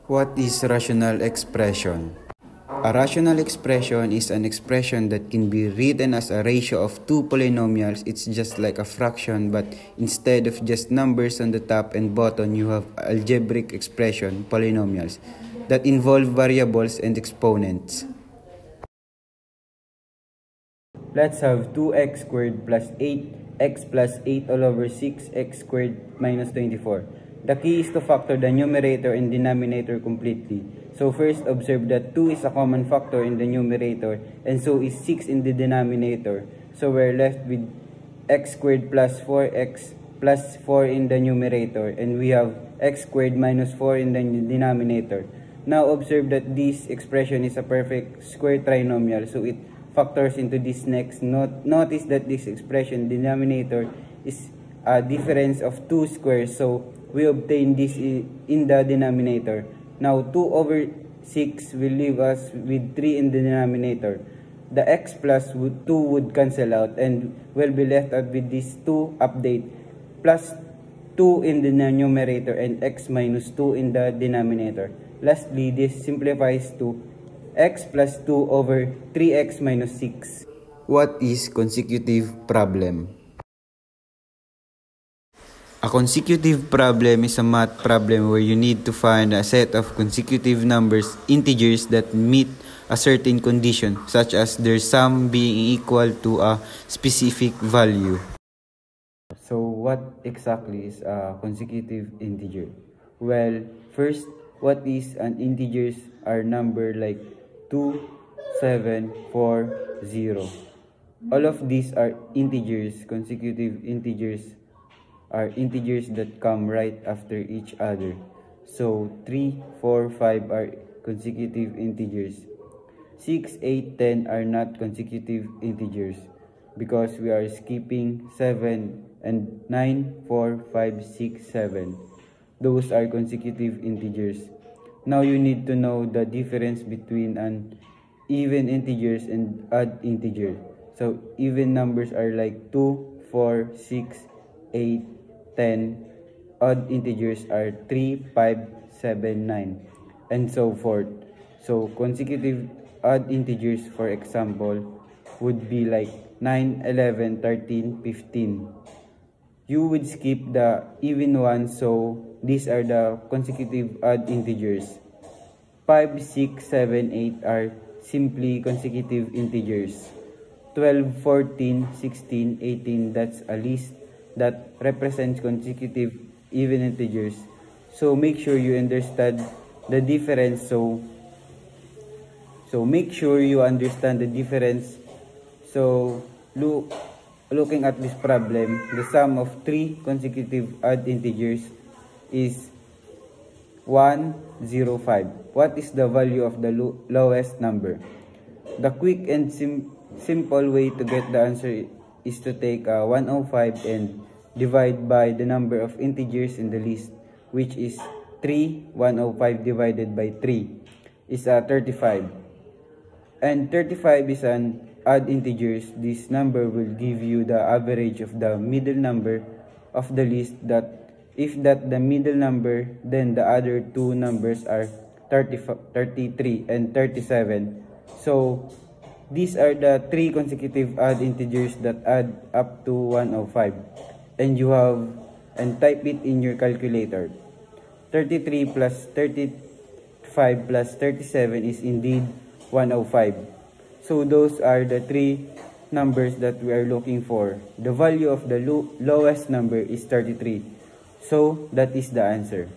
What is rational expression? A rational expression is an expression that can be written as a ratio of two polynomials. It's just like a fraction, but instead of just numbers on the top and bottom, you have algebraic expression, polynomials, that involve variables and exponents. Let's have 2x squared plus 8x plus 8 all over 6x squared minus 24. The key is to factor the numerator and denominator completely. So first, observe that 2 is a common factor in the numerator and so is 6 in the denominator. So we're left with x squared plus 4x plus 4 in the numerator, and we have x squared minus 4 in the denominator. Now observe that this expression is a perfect square trinomial, so it factors into this next. Notice that this expression denominator is a difference of 2 squares, so we obtain this in the denominator. Now 2 over 6 will leave us with 3 in the denominator. The x plus 2 would cancel out and we'll be left out with this 2 update plus 2 in the numerator and x minus 2 in the denominator. Lastly, this simplifies to x plus 2 over 3x minus 6. What is consecutive problem? A consecutive problem is a math problem where you need to find a set of consecutive numbers, integers that meet a certain condition, such as their sum being equal to a specific value. So what exactly is a consecutive integer? Well, first, what is an integer are number like 2, 7, 4, 0. All of these are integers. Consecutive integers are integers that come right after each other. So 3, 4, 5 are consecutive integers. 6, 8, 10 are not consecutive integers because we are skipping 7 and 9, 4, 5, 6, 7. Those are consecutive integers. Now you need to know the difference between an even integers and odd integer. So even numbers are like 2, 4, 6, 8, 10. Odd integers are 3, 5, 7, 9, and so forth. So consecutive odd integers, for example, would be like 9, 11, 13, 15. You would skip the even ones, so these are the consecutive odd integers. 5, 6, 7, 8 are simply consecutive integers. 12, 14, 16, 18, that's a list that represents consecutive even integers. So make sure you understand the difference. So make sure you understand the difference. So looking at this problem, the sum of 3 consecutive odd integers is 105. What is the value of the lowest number? The quick and simple way to get the answer is to take 105 and divide by the number of integers in the list, which is 3. 105 divided by 3 is 35. And 35 is an odd integers. This number will give you the average of the middle number of the list. That if that the middle number, then the other two numbers are 33 and 37. So these are the 3 consecutive odd integers that add up to 105. And you have, and type it in your calculator. 33 plus 35 plus 37 is indeed 105. So those are the 3 numbers that we are looking for. The value of the lowest number is 33. So that is the answer.